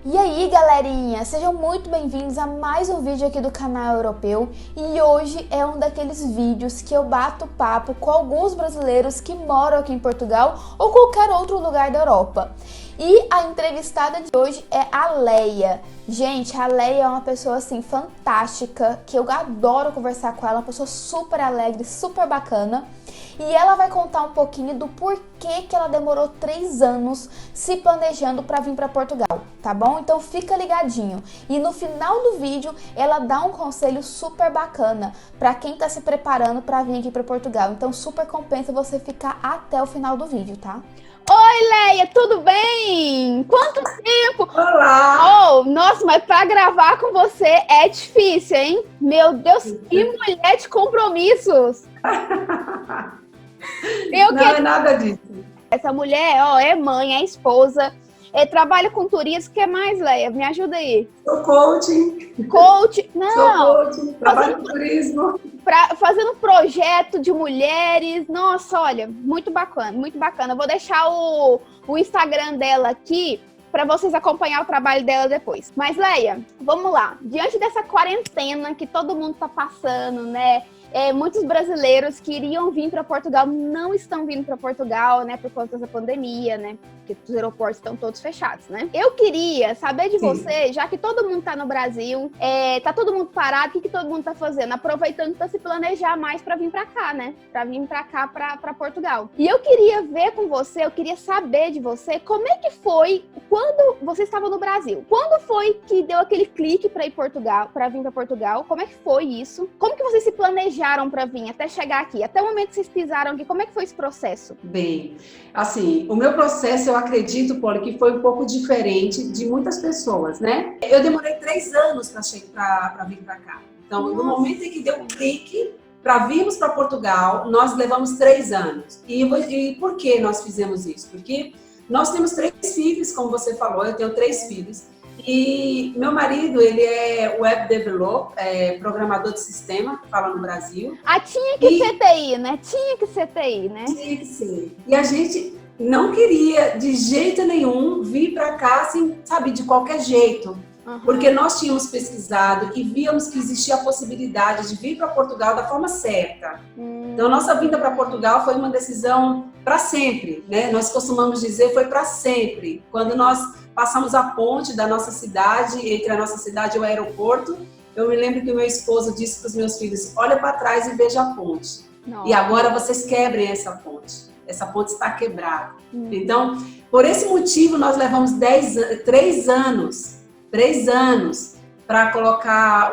E aí, galerinha, sejam muito bem-vindos a mais um vídeo aqui do canal Europeu. E hoje é um daqueles vídeos que eu bato papo com alguns brasileiros que moram aqui em Portugal ou qualquer outro lugar da Europa. E a entrevistada de hoje é a Leia. Gente, a Leia é uma pessoa assim fantástica, que eu adoro conversar com ela, uma pessoa super alegre, super bacana. E ela vai contar um pouquinho do porquê que ela demorou 3 anos se planejando para vir para Portugal, tá bom? Então fica ligadinho. E no final do vídeo ela dá um conselho super bacana para quem tá se preparando para vir aqui para Portugal. Então super compensa você ficar até o final do vídeo, tá? Oi, Leia, tudo bem? Quanto tempo? Olá! Oh, nossa, mas para gravar com você é difícil, hein? Meu Deus, que mulher de compromissos! Não é nada disso. Essa mulher, ó, é mãe, é esposa, trabalha com turismo. O que mais, Leia? Me ajuda aí. Sou coaching. Coach, Sou não, coaching, trabalho com turismo. fazendo projeto de mulheres. Nossa, olha, muito bacana, muito bacana. Eu vou deixar o Instagram dela aqui para vocês acompanhar o trabalho dela depois. Mas, Leia, vamos lá. Diante dessa quarentena que todo mundo tá passando, né? Muitos brasileiros que iriam vir para Portugal não estão vindo para Portugal, né, por conta dessa pandemia, né, porque os aeroportos estão todos fechados, né. Eu queria saber de você, já que todo mundo está no Brasil, tá todo mundo parado, o que todo mundo está fazendo? Aproveitando para se planejar mais para vir para cá, né, para vir para cá, para Portugal. E eu queria ver com você, eu queria saber de você como é que foi quando você estava no Brasil. Quando foi que deu aquele clique para ir Portugal, para vir para Portugal? Como é que foi isso? Como que vocês se planejaram para vir até chegar aqui? Até o momento que vocês pisaram aqui, como é que foi esse processo? Bem, assim, o meu processo, eu acredito, Polly, que foi um pouco diferente de muitas pessoas, né? Eu demorei 3 anos para vir para cá. Então, no momento em que deu um clique para virmos para Portugal, nós levamos 3 anos. E por que nós fizemos isso? Porque nós temos 3 filhos, como você falou, eu tenho 3 filhos. E meu marido, ele é web developer, programador de sistema, fala no Brasil. Tinha que ser TI, né? Tinha que ser TI, né? Tinha que ser. E a gente não queria, de jeito nenhum, vir para cá, assim, sabe, de qualquer jeito. Porque nós tínhamos pesquisado e víamos que existia a possibilidade de vir para Portugal da forma certa. Então, nossa vinda para Portugal foi uma decisão para sempre, né? Nós costumamos dizer foi para sempre. Quando nós passamos a ponte da nossa cidade, entre a nossa cidade e o aeroporto, eu me lembro que o meu esposo disse para os meus filhos, olha para trás e veja a ponte. Nossa. E agora vocês quebrem essa ponte. Essa ponte está quebrada. Então, por esse motivo, nós levamos 3 anos para colocar,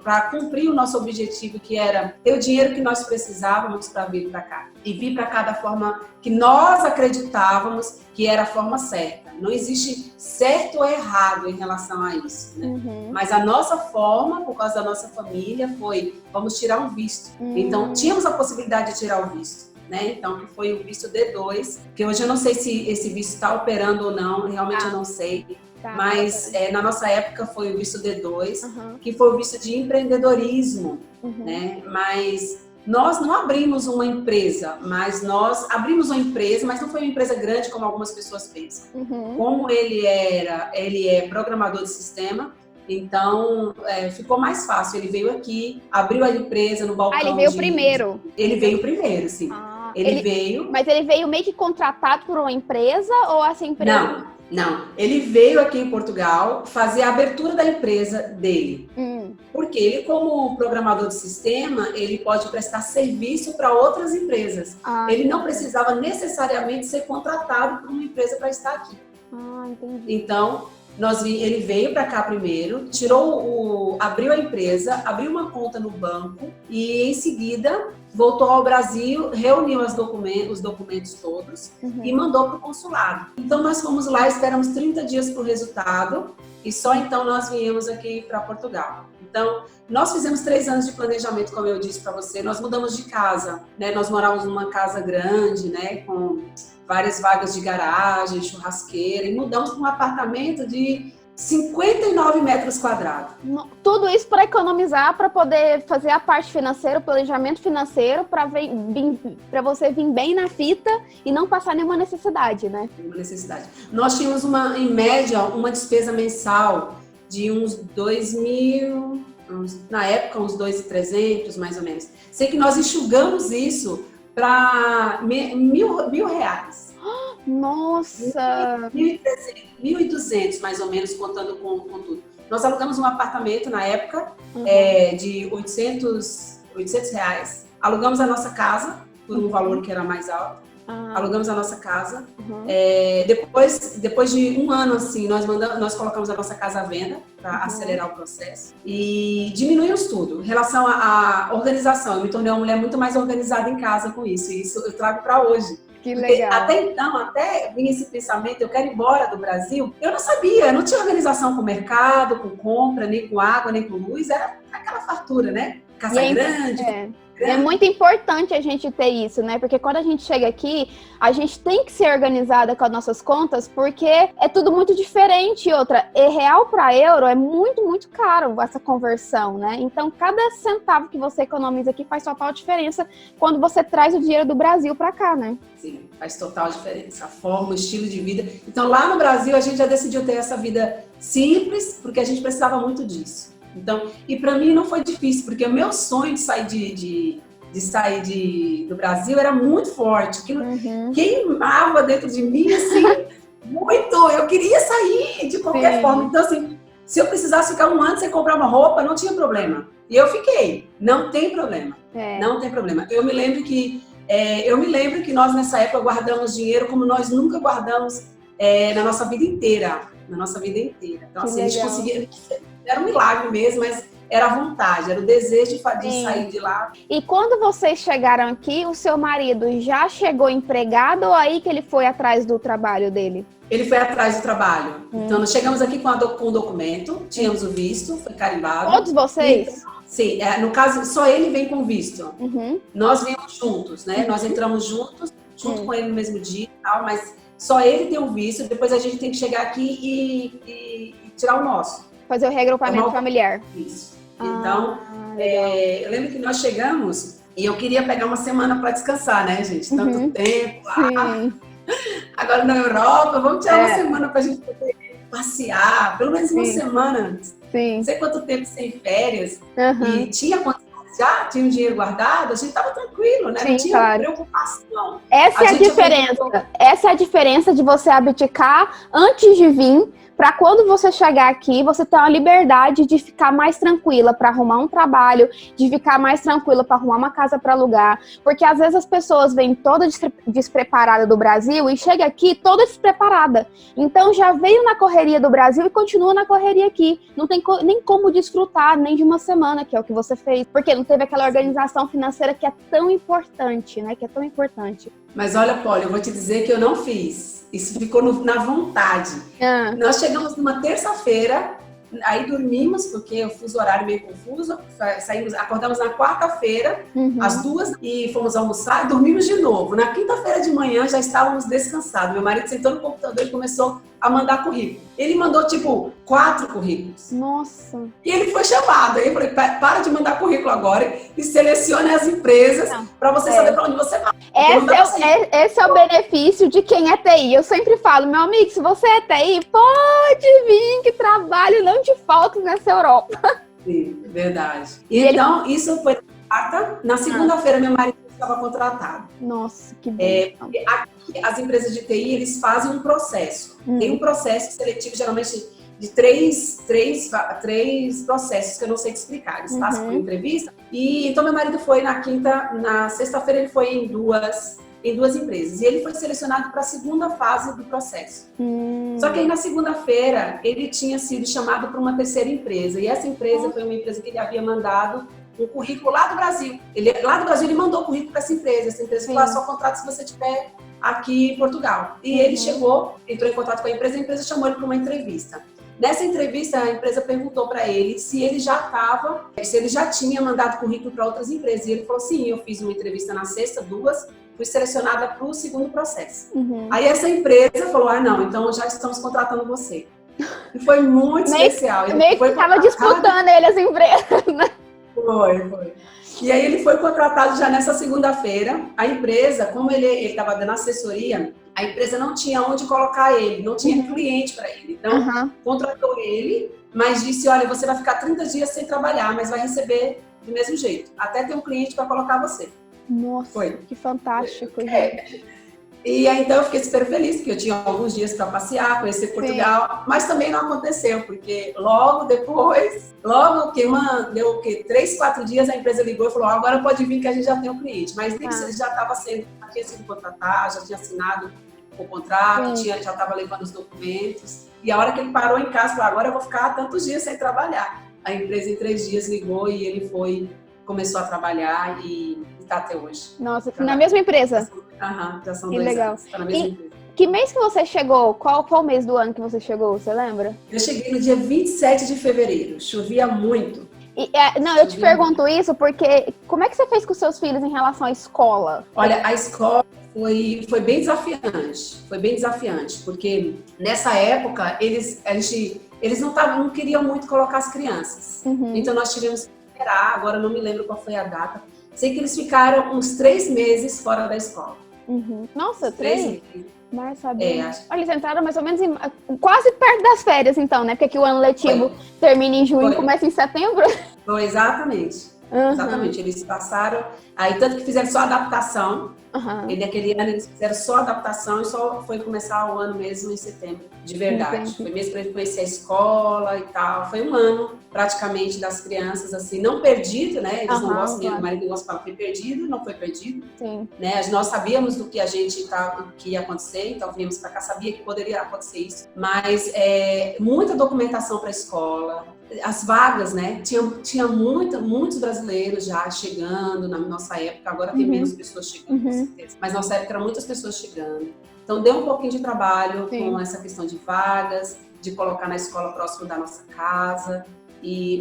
para cumprir o nosso objetivo, que era ter o dinheiro que nós precisávamos para vir para cá. E vir para cá da forma que nós acreditávamos que era a forma certa. Não existe certo ou errado em relação a isso, né? Mas a nossa forma, por causa da nossa família, foi, vamos tirar um visto. Então, tínhamos a possibilidade de tirar o visto. Né? Então, que foi o visto D2, que hoje eu não sei se esse visto está operando ou não, realmente eu não sei. Mas na nossa época foi o visto D2, que foi o visto de empreendedorismo, né? Mas nós não abrimos uma empresa, mas não foi uma empresa grande como algumas pessoas pensam. Como ele é programador de sistema, então ficou mais fácil. Ele veio aqui, abriu a empresa no balcão. Ele veio primeiro? Ele veio primeiro, sim. Ele veio... Mas ele veio meio que contratado por uma empresa ou essa empresa... Não, ele veio aqui em Portugal fazer a abertura da empresa dele. Porque ele, como programador de sistema, ele pode prestar serviço para outras empresas. Ele não precisava necessariamente ser contratado por uma empresa para estar aqui. Entendi. Então, ele veio para cá primeiro, abriu a empresa, abriu uma conta no banco e, em seguida, voltou ao Brasil, reuniu os documentos todos e mandou para o consulado. Então, nós fomos lá, esperamos 30 dias para o resultado e só então nós viemos aqui para Portugal. Então, nós fizemos 3 anos de planejamento, como eu disse para você. Nós mudamos de casa, né? Nós morávamos numa casa grande, né? Com várias vagas de garagem, churrasqueira, e mudamos para um apartamento de 59 metros quadrados. Tudo isso para economizar, para poder fazer a parte financeira, o planejamento financeiro, para você vir bem na fita e não passar nenhuma necessidade, né? Nenhuma necessidade. Nós tínhamos, em média, uma despesa mensal de uns 2.000, na época uns 2.300, mais ou menos. Sei que nós enxugamos isso para R$1.000. Nossa! 1.200, mais ou menos, contando com tudo. Nós alugamos um apartamento na época de R$800. Alugamos a nossa casa por um valor que era mais alto. Alugamos a nossa casa. Depois de um ano, assim, nós colocamos a nossa casa à venda para acelerar o processo. E diminuímos tudo. Em relação à organização, eu me tornei uma mulher muito mais organizada em casa com isso. E isso eu trago para hoje. Que legal. Até vinha esse pensamento, eu quero ir embora do Brasil. Eu não sabia, eu não tinha organização com o mercado, com compra, nem com água, nem com luz. Era aquela fartura, né? Casa grande. É muito importante a gente ter isso, né? Porque quando a gente chega aqui, a gente tem que ser organizada com as nossas contas, porque é tudo muito diferente. E outra, real para euro é muito, muito caro essa conversão, né? Então, cada centavo que você economiza aqui faz total diferença quando você traz o dinheiro do Brasil para cá, né? Sim, faz total diferença. A forma, o estilo de vida. Então, lá no Brasil, a gente já decidiu ter essa vida simples, porque a gente precisava muito disso. Então, e para mim não foi difícil, porque o meu sonho de sair do Brasil era muito forte, aquilo queimava dentro de mim, assim, muito. Eu queria sair de qualquer forma. Então, assim, se eu precisasse ficar um ano sem comprar uma roupa, não tinha problema. E eu fiquei. Não tem problema. Não tem problema. Eu me lembro que nós nessa época guardamos dinheiro como nós nunca guardamos na nossa vida inteira. Então, assim, a gente conseguia. Era um milagre mesmo, mas era a vontade, era o desejo de sair de lá. E quando vocês chegaram aqui, o seu marido já chegou empregado ou aí que ele foi atrás do trabalho dele? Ele foi atrás do trabalho. Então, nós chegamos aqui com o documento, tínhamos o visto, foi carimbado. Todos vocês? Sim, no caso, só ele vem com visto. Nós viemos juntos, né? Nós entramos junto com ele no mesmo dia e tal, mas só ele tem o visto, depois a gente tem que chegar aqui e tirar o nosso. Fazer o reagrupamento familiar. Isso. Então, eu lembro que nós chegamos e eu queria pegar uma semana para descansar, né, gente? Tanto tempo. Agora na Europa, vamos tirar uma semana para a gente poder passear, pelo menos uma semana. Não sei quanto tempo sem férias. E já tinha um dinheiro guardado, a gente estava tranquilo, né? Não tinha preocupação. Essa é a diferença. Essa é a diferença de você abdicar antes de vir, para quando você chegar aqui, você ter uma liberdade de ficar mais tranquila para arrumar um trabalho, de ficar mais tranquila para arrumar uma casa para alugar. Porque às vezes as pessoas vêm toda despreparada do Brasil e chega aqui toda despreparada. Então já veio na correria do Brasil e continua na correria aqui. Não tem nem como desfrutar nem de uma semana, que é o que você fez. Porque não teve aquela organização financeira que é tão importante, né? Que é tão importante. Mas olha, Polly, eu vou te dizer que eu não fiz. Isso ficou na vontade. Nós chegamos numa terça-feira, aí dormimos, porque o fuso horário meio confuso, acordamos na quarta-feira, às 2h, e fomos almoçar e dormimos de novo. Na quinta-feira de manhã já estávamos descansados. Meu marido sentou no computador e começou a mandar currículo. Ele mandou, 4 currículos. Nossa! E ele foi chamado. Aí eu falei, para de mandar currículo agora e selecione as empresas para você saber para onde você vai. Esse é o benefício de quem é TI. Eu sempre falo, meu amigo, se você é TI, pode vir, que trabalho não te falta nessa Europa. Sim, verdade. Então, isso foi na segunda-feira, meu marido estava contratado. Nossa, que bom. Aqui, as empresas de TI, eles fazem um processo. Tem um processo seletivo, geralmente, de três processos que eu não sei te explicar. Eles passam por entrevista. E então, meu marido foi na sexta-feira, ele foi em duas empresas. E ele foi selecionado para a segunda fase do processo. Só que aí, na segunda-feira, ele tinha sido chamado para uma terceira empresa. E essa empresa foi uma empresa que ele havia mandado um currículo lá do Brasil. Lá do Brasil, ele mandou o currículo para essa empresa. Essa empresa falou, só contrato se você estiver aqui em Portugal. E ele entrou em contato com a empresa chamou ele para uma entrevista. Nessa entrevista, a empresa perguntou para ele se ele já tinha mandado currículo para outras empresas. E ele falou, sim, eu fiz uma entrevista na sexta, 2, fui selecionada para o segundo processo. Aí essa empresa falou, não, então já estamos contratando você. E foi muito especial. Ele meio que estava disputando ele as empresas, né? Foi. E aí ele foi contratado já nessa segunda-feira. A empresa, como ele estava dando assessoria, a empresa não tinha onde colocar ele, não tinha cliente para ele. Então, contratou ele, mas disse, olha, você vai ficar 30 dias sem trabalhar, mas vai receber do mesmo jeito, até ter um cliente para colocar você. Nossa, que fantástico, gente. E aí, então, eu fiquei super feliz, porque eu tinha alguns dias para passear, conhecer Portugal, mas também não aconteceu, porque logo depois, deu 3, 4 dias, a empresa ligou e falou, agora pode vir que a gente já tem um cliente. Mas nem que ele já tinha sido contratado, já tinha assinado o contrato, já estava levando os documentos. E a hora que ele parou em casa, falou, agora eu vou ficar tantos dias sem trabalhar. A empresa em 3 dias ligou e ele começou a trabalhar e está até hoje. Nossa, na mesma empresa? Já são que 2 legal. anos. Tá na mesma empresa. Que mês que você chegou? Qual foi o mês do ano que você chegou? Você lembra? Eu cheguei no dia 27 de fevereiro. Chovia muito. Eu te pergunto isso porque como é que você fez com seus filhos em relação à escola? Olha, a escola foi bem desafiante. Foi bem desafiante, porque nessa época eles não queriam muito colocar as crianças. Então nós tivemos que esperar, agora não me lembro qual foi a data. Sei que eles ficaram uns 3 meses fora da escola. Nossa, 3? Março, abril. Acho... Olha, eles entraram mais ou menos quase perto das férias, então, né? Porque aqui o ano letivo termina em junho e começa em setembro. Foi, exatamente. Exatamente. Eles passaram... Aí, tanto que fizeram só adaptação. E naquele ano eles fizeram só adaptação e só foi começar o ano mesmo em setembro, de verdade. Entendi. Foi mesmo para ele conhecer a escola e tal. Foi um ano, praticamente, das crianças, assim, não perdido, né? Eles não gostam, meu marido gosta de falar, foi perdido, não foi perdido. Sim. Né? Nós sabíamos do que que ia acontecer, então viemos para cá, sabia que poderia acontecer isso. Mas muita documentação para a escola. As vagas, né? Tinha muitos brasileiros já chegando na nossa época, agora tem menos pessoas chegando, com certeza. Mas na nossa época eram muitas pessoas chegando. Então deu um pouquinho de trabalho com essa questão de vagas, de colocar na escola próximo da nossa casa.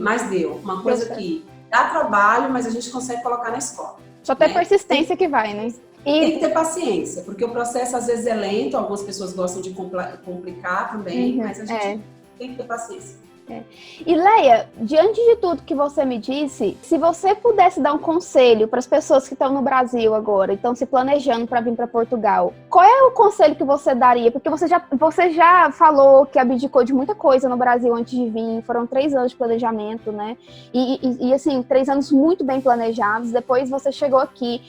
Mas deu. Uma coisa que dá trabalho, mas a gente consegue colocar na escola. Só ter persistência que vai, né? Tem que ter paciência, porque o processo às vezes é lento, algumas pessoas gostam de complicar também, mas a gente tem que ter paciência. E Leia, diante de tudo que você me disse, se você pudesse dar um conselho para as pessoas que estão no Brasil agora, estão se planejando para vir para Portugal, qual é o conselho que você daria? Porque você já falou que abdicou de muita coisa no Brasil antes de vir, foram 3 anos de planejamento, né? E assim, 3 anos muito bem planejados, depois você chegou aqui,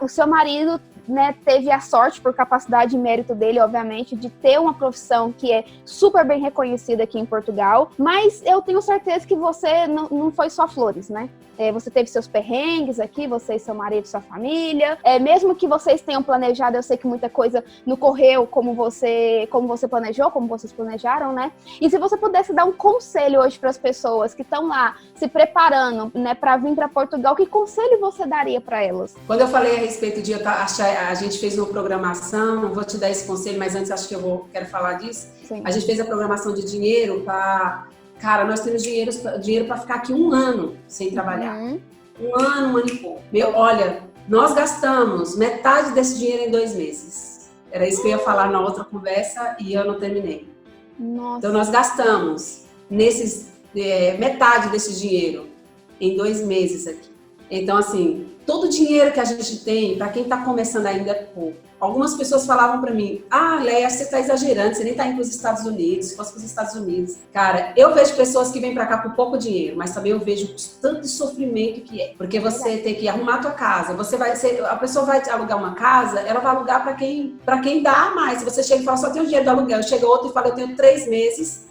o seu marido, né, teve a sorte, por capacidade e mérito dele, obviamente, de ter uma profissão que é super bem reconhecida aqui em Portugal, mas eu tenho certeza que você não foi só flores, né? Você teve seus perrengues aqui, você e seu marido, sua família. Mesmo que vocês tenham planejado, eu sei que muita coisa não correu como você planejou, como vocês planejaram, né? E se você pudesse dar um conselho hoje para as pessoas que estão lá se preparando, né, para vir para Portugal, que conselho você daria para elas? Quando eu falei a respeito de a gente fez uma programação, vou te dar esse conselho, mas antes acho que quero falar disso. Sim. A gente fez a programação de dinheiro para... Cara, nós temos dinheiro para ficar aqui 1 ano sem trabalhar. 1 ano e pouco. Olha, nós gastamos metade desse dinheiro em 2 meses. Era isso que eu ia falar na outra conversa e eu não terminei. Nossa. Então, nós gastamos metade desse dinheiro em 2 meses aqui. Então, assim, todo o dinheiro que a gente tem, para quem está começando ainda, é pouco. Algumas pessoas falavam para mim, Leia, você está exagerando, você nem está indo para os Estados Unidos, se fosse para os Estados Unidos. Cara, eu vejo pessoas que vêm para cá com pouco dinheiro, mas também eu vejo tanto sofrimento que é. Porque você tem que arrumar a tua casa, a pessoa vai alugar uma casa, ela vai alugar para quem dá mais. Se você chega e fala, só tenho dinheiro do aluguel, chega outro e fala, eu tenho 3 meses.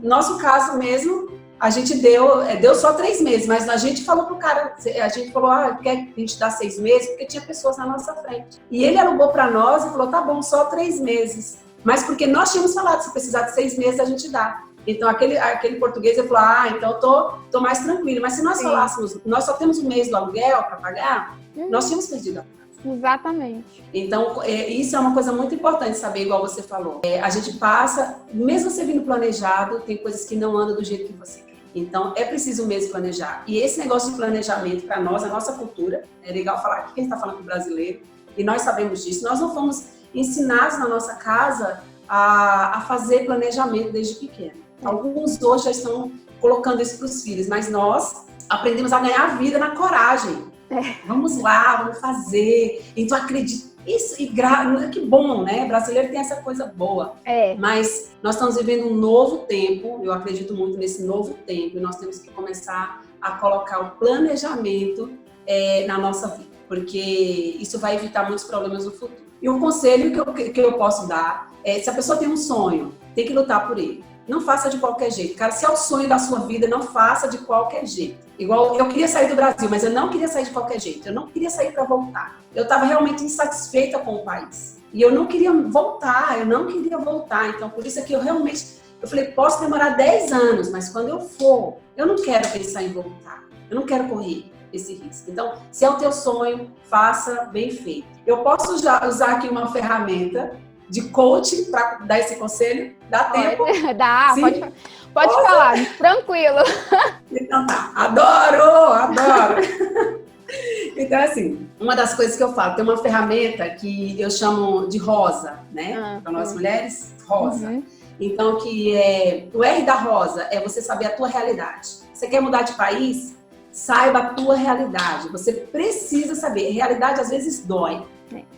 Nosso caso mesmo, a gente deu só 3 meses, mas a gente falou pro cara, a gente falou, quer que a gente dá 6 meses? Porque tinha pessoas na nossa frente. E ele alugou para nós e falou, tá bom, só 3 meses. Mas porque nós tínhamos falado, se precisar de 6 meses, a gente dá. Então, aquele português, ele falou, então eu tô mais tranquilo. Mas se nós falássemos, nós só temos 1 mês do aluguel para pagar, nós tínhamos perdido a casa. Exatamente. Então, isso é uma coisa muito importante saber, igual você falou. A gente passa, mesmo você vindo planejado, tem coisas que não andam do jeito que você quer. Então, é preciso mesmo planejar. E esse negócio de planejamento, para nós, a nossa cultura, é legal falar aqui que a gente está falando com o brasileiro, e nós sabemos disso. Nós não fomos ensinados na nossa casa a fazer planejamento desde pequeno. Alguns hoje já estão colocando isso para os filhos, mas nós aprendemos a ganhar a vida na coragem. Vamos lá, vamos fazer. Então acredito. Isso, que bom, né? O brasileiro tem essa coisa boa. Mas nós estamos vivendo um novo tempo, eu acredito muito nesse novo tempo, e nós temos que começar a colocar o planejamento na nossa vida, porque isso vai evitar muitos problemas no futuro. E o conselho que eu posso dar é, se a pessoa tem um sonho, tem que lutar por ele. Não faça de qualquer jeito. Cara, se é o sonho da sua vida, não faça de qualquer jeito. Igual, eu queria sair do Brasil, mas eu não queria sair de qualquer jeito. Eu não queria sair para voltar. Eu estava realmente insatisfeita com o país. E eu não queria voltar, Então, por isso é que eu falei, posso demorar 10 anos, mas quando eu for, eu não quero pensar em voltar. Eu não quero correr esse risco. Então, se é o teu sonho, faça bem feito. Eu posso usar aqui uma ferramenta de coaching para dar esse conselho? Dá tempo? Dá, pode falar, tranquilo. Então tá, adoro! Então, assim, uma das coisas que eu falo, tem uma ferramenta que eu chamo de rosa, né? Para nós mulheres, rosa. Uhum. Então, o R da rosa é você saber a tua realidade. Você quer mudar de país? Saiba a tua realidade. Você precisa saber. Realidade às vezes dói.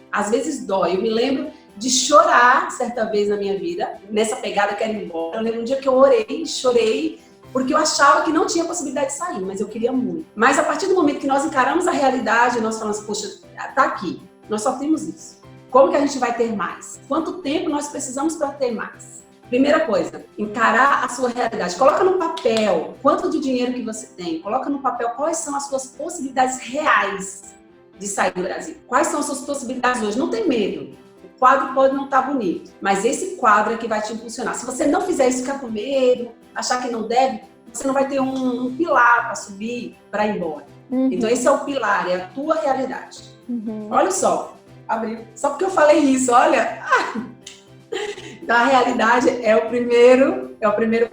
Às vezes dói. Eu me lembro de chorar certa vez na minha vida, nessa pegada que era ir embora. Eu lembro um dia que eu orei, chorei, porque eu achava que não tinha possibilidade de sair, mas eu queria muito. Mas a partir do momento que nós encaramos a realidade, nós falamos, poxa, tá aqui, nós só temos isso. Como que a gente vai ter mais? Quanto tempo nós precisamos para ter mais? Primeira coisa, encarar a sua realidade. Coloca no papel quanto de dinheiro que você tem. Coloca no papel quais são as suas possibilidades reais de sair do Brasil. Quais são as suas possibilidades hoje? Não tem medo. O quadro pode não estar bonito, mas esse quadro é que vai te impulsionar. Se você não fizer isso, ficar com medo, achar que não deve, você não vai ter um pilar para subir, para ir embora. Uhum. Então esse é o pilar, é a tua realidade. Uhum. Olha só, abriu. Só porque eu falei isso, olha. Então a realidade é o primeiro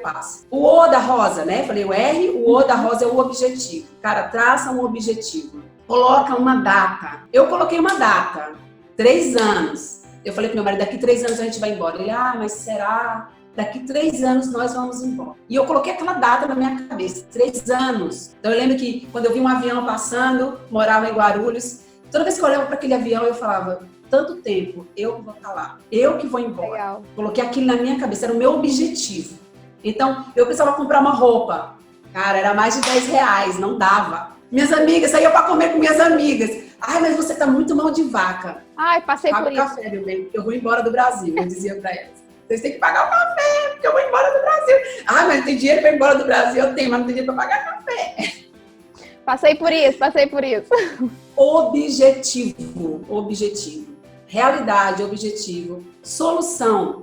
passo. O O da rosa, né? Falei o R, o O da rosa é o objetivo. Cara, traça um objetivo. Coloca uma data. Eu coloquei uma data, 3 anos. Eu falei pro meu marido, daqui 3 anos a gente vai embora. Ele, mas será? Daqui 3 anos nós vamos embora. E eu coloquei aquela data na minha cabeça, 3 anos. Então eu lembro que quando eu vi um avião passando, morava em Guarulhos, toda vez que eu olhava para aquele avião, eu falava, tanto tempo, eu que vou estar lá, eu que vou embora. Legal. Coloquei aquilo na minha cabeça, era o meu objetivo. Então, eu precisava comprar uma roupa. Cara, era mais de R$10, não dava. Minhas amigas, saía para comer com minhas amigas. Mas você tá muito mão de vaca. Passei por isso. Café, meu bem, porque eu vou embora do Brasil, eu dizia para elas. Vocês têm que pagar o café, porque eu vou embora do Brasil. Mas não tem dinheiro para ir embora do Brasil? Eu tenho, mas não tem dinheiro para pagar café. Passei por isso. Objetivo. Realidade, objetivo. Solução.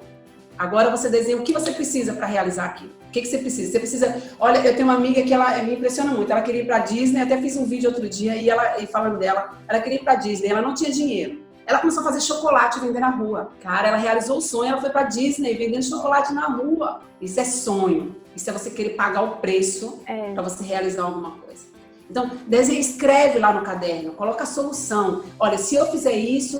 Agora você desenha o que você precisa para realizar aquilo. O que você precisa? Você precisa... Olha, eu tenho uma amiga que ela me impressiona muito. Ela queria ir para Disney, até fiz um vídeo outro dia, e falando dela, ela queria ir para Disney, ela não tinha dinheiro. Ela começou a fazer chocolate e vender na rua. Cara, ela realizou o sonho, ela foi para Disney vendendo chocolate na rua. Isso é sonho. Isso é você querer pagar o preço para você realizar alguma coisa. Então, escreve lá no caderno, coloca a solução. Olha, se eu fizer isso,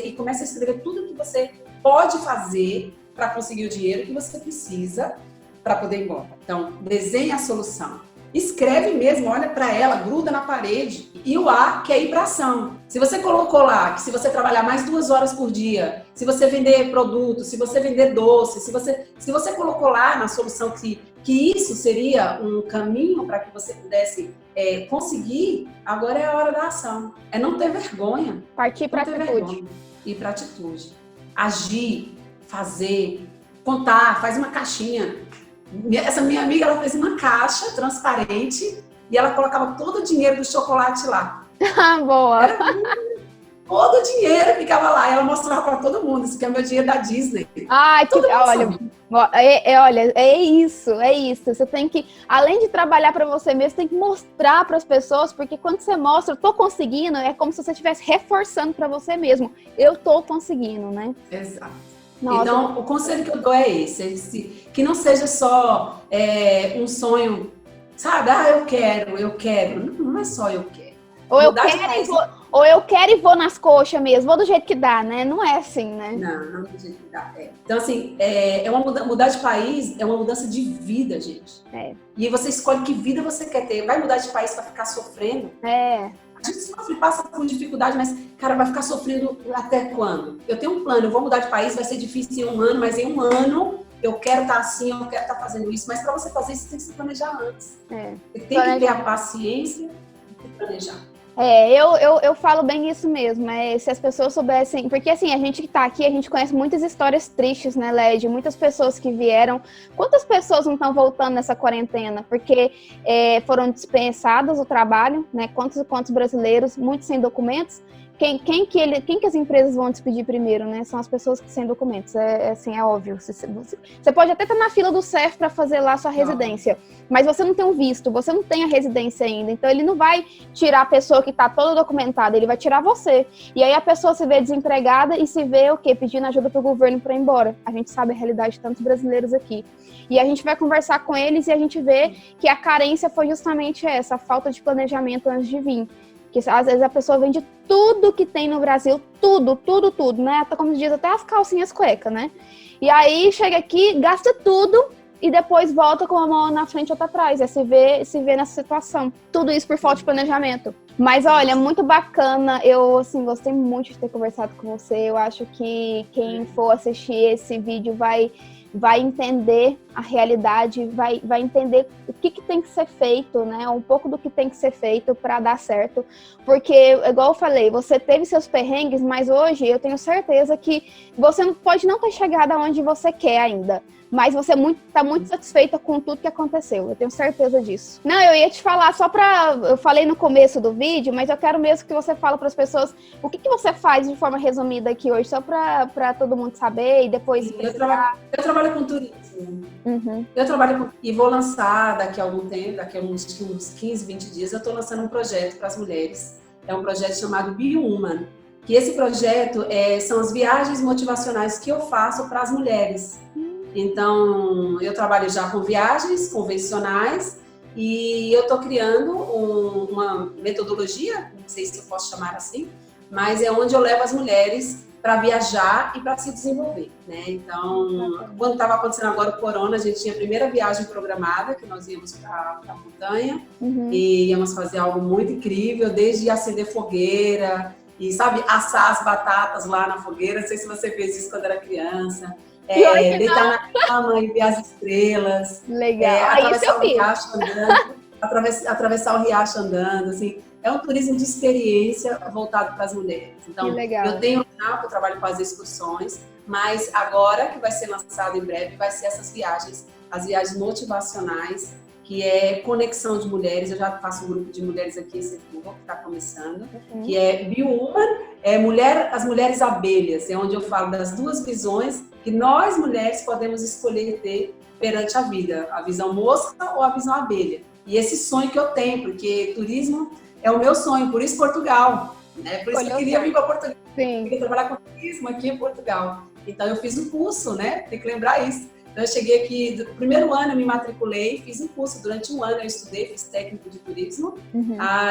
e começa a escrever tudo que você pode fazer para conseguir o dinheiro que você precisa para poder ir embora. Então, desenha a solução. Escreve mesmo, olha para ela, gruda na parede. E o A, que é ir para ação. Se você colocou lá que se você trabalhar mais 2 horas por dia, se você vender produtos, se você vender doce, se você colocou lá na solução que isso seria um caminho para que você pudesse conseguir, agora é a hora da ação. É não ter vergonha. Partir para atitude. Ir para atitude. Agir, fazer, contar, faz uma caixinha. Essa minha amiga, ela fez uma caixa transparente e ela colocava todo o dinheiro do chocolate lá. Boa! Todo o dinheiro ficava lá e ela mostrava para todo mundo. Isso que é o meu dinheiro da Disney. Olha, é isso. Você tem que, além de trabalhar para você mesmo, tem que mostrar para as pessoas, porque quando você mostra, eu tô conseguindo, é como se você estivesse reforçando para você mesmo. Eu tô conseguindo, né? Exato. Nossa. Então, o conselho que eu dou é esse, que não seja só um sonho, sabe? Eu quero. Não é só eu quero. Ou eu quero e vou nas coxas mesmo, vou do jeito que dá, né? Não é assim, né? Não do jeito que dá. Então, assim, mudar de país é uma mudança de vida, gente. E você escolhe que vida você quer ter. Vai mudar de país para ficar sofrendo? A gente sofre, passa por dificuldade, mas, cara, vai ficar sofrendo até quando? Eu tenho um plano, eu vou mudar de país, vai ser difícil em um ano, mas em um ano eu quero estar assim, eu quero estar fazendo isso. Mas para você fazer isso, você tem que se planejar antes. Você tem que ter a paciência de planejar. Eu falo bem isso mesmo, se as pessoas soubessem, porque assim, a gente que tá aqui, a gente conhece muitas histórias tristes, né, Led? Muitas pessoas que vieram, quantas pessoas não estão voltando nessa quarentena? Porque foram dispensadas do trabalho, né, quantos brasileiros, muitos sem documentos, quem que as empresas vão despedir primeiro, né? São as pessoas que sem documentos, assim, é óbvio. Você pode até estar na fila do CEF para fazer lá a sua residência, mas você não tem um visto, você não tem a residência ainda, então ele não vai tirar a pessoa que está toda documentada, ele vai tirar você. E aí a pessoa se vê desempregada e se vê o quê? Pedindo ajuda pro governo para ir embora. A gente sabe a realidade de tantos brasileiros aqui. E a gente vai conversar com eles e a gente vê que a carência foi justamente essa, a falta de planejamento antes de vir. Que às vezes a pessoa vende tudo que tem no Brasil, tudo, né? Como diz, até as calcinhas cueca, né? E aí chega aqui, gasta tudo e depois volta com uma mão na frente e outra atrás. Se vê nessa situação. Tudo isso por falta de planejamento. Mas olha, muito bacana. Eu, assim, gostei muito de ter conversado com você. Eu acho que quem for assistir esse vídeo vai entender a realidade, vai entender o que tem que ser feito, né? Um pouco do que tem que ser feito para dar certo. Porque, igual eu falei, você teve seus perrengues, mas hoje eu tenho certeza que você pode não ter chegado aonde você quer ainda. Mas você tá muito satisfeita com tudo que aconteceu. Eu tenho certeza disso. Não, eu ia te falar eu falei no começo do vídeo, mas eu quero mesmo que você fale para as pessoas o que você faz de forma resumida aqui hoje, só para todo mundo saber e depois... Eu trabalho com turismo. Eu trabalho e vou lançar daqui a algum tempo, daqui a uns 15, 20 dias, eu estou lançando um projeto para as mulheres. É um projeto chamado Be Woman. Que esse projeto são as viagens motivacionais que eu faço para as mulheres. Então, eu trabalho já com viagens convencionais e eu estou criando uma metodologia, não sei se eu posso chamar assim, mas é onde eu levo as mulheres para viajar e para se desenvolver, né? Então, quando estava acontecendo agora o corona, a gente tinha a primeira viagem programada, que nós íamos para a montanha e íamos fazer algo muito incrível, desde acender fogueira e, sabe, assar as batatas lá na fogueira. Não sei se você fez isso quando era criança. Deitar na cama e ver as estrelas. Legal. Atravessar o riacho andando. Atravessar o riacho andando, assim. É um turismo de experiência voltado para as mulheres. Então, eu tenho um canal que eu trabalho com as excursões, mas agora que vai ser lançado em breve, vai ser essas viagens, as viagens motivacionais, que é conexão de mulheres. Eu já faço um grupo de mulheres aqui em Setúbal, que está começando, que é Be Woman, as mulheres abelhas, é onde eu falo das duas visões que nós, mulheres, podemos escolher ter perante a vida, a visão mosca ou a visão abelha. E esse sonho que eu tenho, porque turismo é o meu sonho, por isso Portugal, né? Por isso que eu queria vir para Portugal, eu queria trabalhar com turismo aqui em Portugal. Então eu fiz um curso, né? Tem que lembrar isso. Então eu cheguei aqui, no primeiro ano eu me matriculei, fiz um curso, durante um ano eu estudei, fiz técnico de turismo,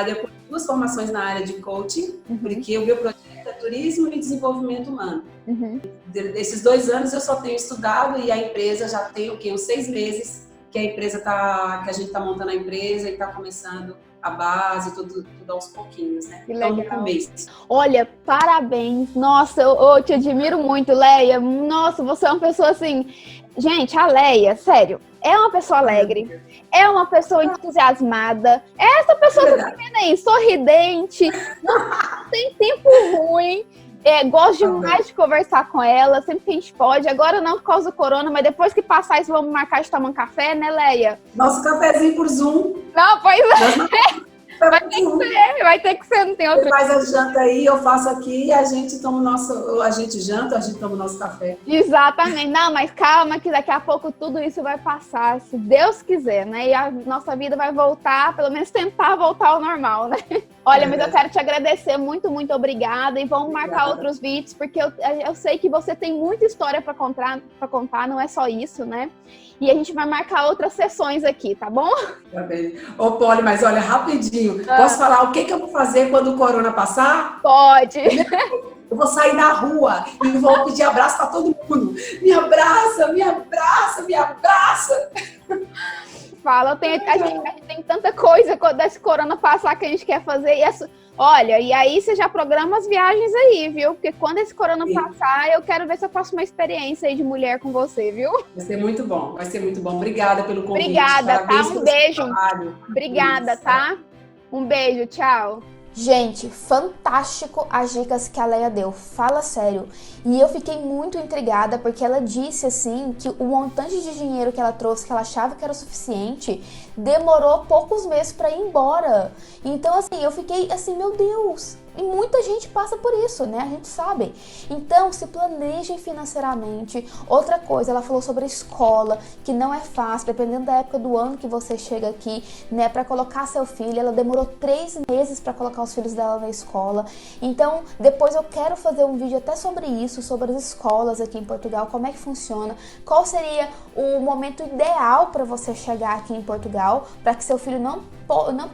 depois 2 formações na área de coaching, porque o meu projeto é turismo e desenvolvimento humano. Desses 2 anos eu só tenho estudado e a empresa já tem uns 6 meses que que a gente está montando a empresa e está começando a base, tudo aos pouquinhos, né? Que legal. Então, no começo. Olha, parabéns. Nossa, eu te admiro muito, Leia. Nossa, você é uma pessoa assim... Gente, a Leia, sério, é uma pessoa alegre, é uma pessoa entusiasmada, é essa pessoa que tá vendo aí, sorridente, não tem tempo ruim. Gosto demais de conversar com ela, sempre que a gente pode. Agora não por causa do corona, mas depois que passar isso, vamos marcar de tomar um café, né, Leia? Nosso cafezinho por Zoom. Não, pois é. Vai ter que ser, não tem outro. Você faz a janta aí, eu faço aqui e a gente toma a gente janta, a gente toma o nosso café. Exatamente. Não, mas calma que daqui a pouco tudo isso vai passar, se Deus quiser, né? E a nossa vida vai voltar, pelo menos tentar voltar ao normal, né? Olha, mas eu quero te agradecer muito, muito obrigada. E vamos marcar outros vídeos, porque eu sei que você tem muita história para contar, não é só isso, né? E a gente vai marcar outras sessões aqui, tá bom? Tá bem. Ô, Poli, mas olha, rapidinho. Posso falar o que eu vou fazer quando o corona passar? Pode. Eu vou sair na rua e vou pedir abraço para todo mundo. Me abraça, me abraça, me abraça. Fala, a gente tem tanta coisa quando esse corona passar que a gente quer fazer. Olha, e aí você já programa as viagens aí, viu? Porque quando esse corona passar, eu quero ver se eu faço uma experiência aí de mulher com você, viu? Vai ser muito bom, vai ser muito bom. Obrigada pelo convite. Obrigada, parabéns, tá? Um beijo. Obrigada, Isso. tá? Um beijo, tchau. Gente, fantástico as dicas que a Leia deu, fala sério. E eu fiquei muito intrigada porque ela disse assim que o montante de dinheiro que ela trouxe, que ela achava que era o suficiente, demorou poucos meses para ir embora. Então assim, eu fiquei assim, meu Deus. E muita gente passa por isso, né? A gente sabe. Então, se planejem financeiramente. Outra coisa, ela falou sobre a escola, que não é fácil, dependendo da época do ano que você chega aqui, né? Para colocar seu filho, ela demorou 3 meses para colocar os filhos dela na escola. Então, depois eu quero fazer um vídeo até sobre isso, sobre as escolas aqui em Portugal, como é que funciona, qual seria o momento ideal para você chegar aqui em Portugal, para que seu filho não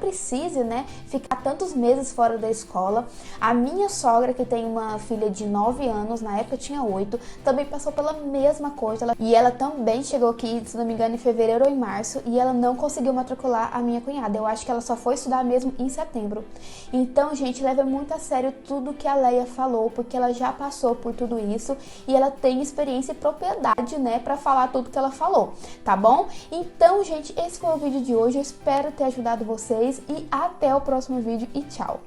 precise, né, ficar tantos meses fora da escola. A minha sogra, que tem uma filha de 9 anos, na época tinha 8, também passou pela mesma coisa. E ela também chegou aqui, se não me engano, em fevereiro ou em março, e ela não conseguiu matricular a minha cunhada. Eu acho que ela só foi estudar mesmo em setembro. Então, gente, leva muito a sério tudo que a Leia falou, porque ela já passou por tudo isso e ela tem experiência e propriedade, né, pra falar tudo que ela falou, tá bom? Então, gente, esse foi o vídeo de hoje. Eu espero ter ajudado vocês e até o próximo vídeo e tchau!